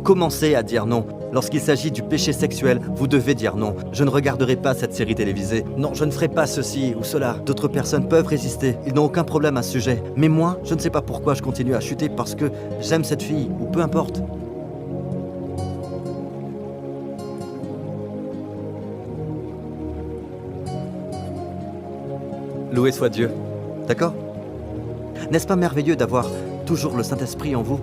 Commencez à dire non. Lorsqu'il s'agit du péché sexuel, vous devez dire non. Je ne regarderai pas cette série télévisée. Non, je ne ferai pas ceci ou cela. D'autres personnes peuvent résister. Ils n'ont aucun problème à ce sujet. Mais moi, je ne sais pas pourquoi je continue à chuter parce que j'aime cette fille, ou peu importe. Loué soit Dieu. D'accord? N'est-ce pas merveilleux d'avoir toujours le Saint-Esprit en vous?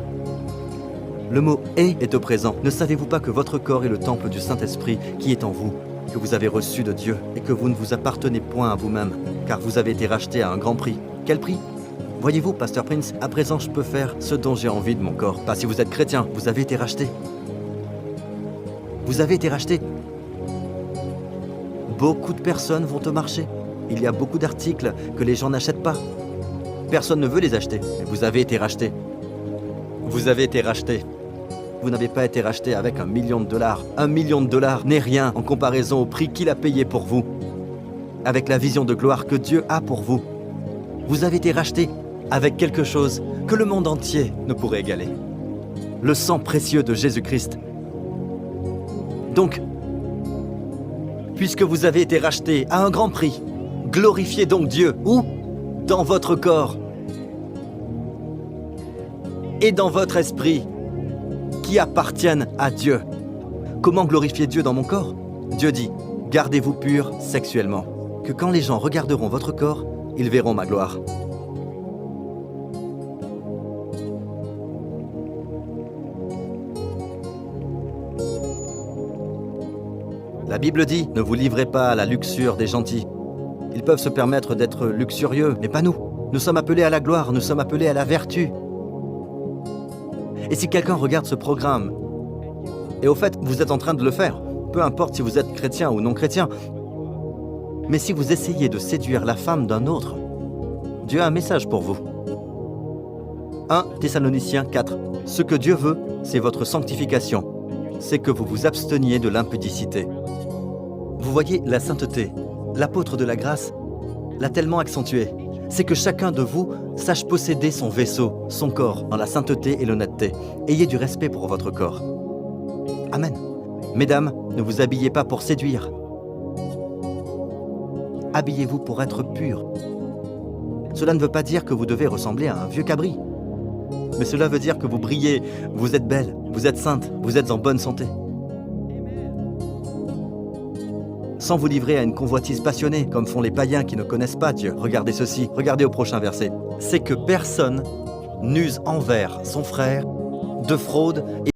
Le mot « est » au présent. Ne savez-vous pas que votre corps est le temple du Saint-Esprit qui est en vous, que vous avez reçu de Dieu et que vous ne vous appartenez point à vous-même, car vous avez été racheté à un grand prix. Quel prix? Voyez-vous, Pasteur Prince, à présent je peux faire ce dont j'ai envie de mon corps. Pas si vous êtes chrétien, vous avez été racheté. Vous avez été racheté. Beaucoup de personnes vont au marché. Il y a beaucoup d'articles que les gens n'achètent pas. Personne ne veut les acheter, mais vous avez été racheté. Vous avez été racheté. Vous n'avez pas été racheté avec $1 million. $1 million n'est rien en comparaison au prix qu'il a payé pour vous. Avec la vision de gloire que Dieu a pour vous. Vous avez été racheté avec quelque chose que le monde entier ne pourrait égaler. Le sang précieux de Jésus-Christ. Donc, puisque vous avez été racheté à un grand prix, glorifiez donc Dieu. Où? Dans votre corps. Et dans votre esprit. Qui appartiennent à Dieu. Comment glorifier Dieu dans mon corps? Dieu dit, gardez-vous purs sexuellement, que quand les gens regarderont votre corps, ils verront ma gloire. La Bible dit, ne vous livrez pas à la luxure des gentils. Ils peuvent se permettre d'être luxurieux, mais pas nous. Nous sommes appelés à la gloire, nous sommes appelés à la vertu. Et si quelqu'un regarde ce programme, et au fait, vous êtes en train de le faire, peu importe si vous êtes chrétien ou non chrétien, mais si vous essayez de séduire la femme d'un autre, Dieu a un message pour vous. 1 Thessaloniciens 4. Ce que Dieu veut, c'est votre sanctification. C'est que vous vous absteniez de l'impudicité. Vous voyez, la sainteté, l'apôtre de la grâce, l'a tellement accentuée. C'est que chacun de vous sache posséder son vaisseau, son corps, dans la sainteté et l'honnêteté. Ayez du respect pour votre corps. Amen. Mesdames, ne vous habillez pas pour séduire. Habillez-vous pour être pur. Cela ne veut pas dire que vous devez ressembler à un vieux cabri. Mais cela veut dire que vous brillez, vous êtes belle, vous êtes sainte, vous êtes en bonne santé. Sans vous livrer à une convoitise passionnée, comme font les païens qui ne connaissent pas Dieu. Regardez ceci, regardez au prochain verset. C'est que personne n'use envers son frère de fraude et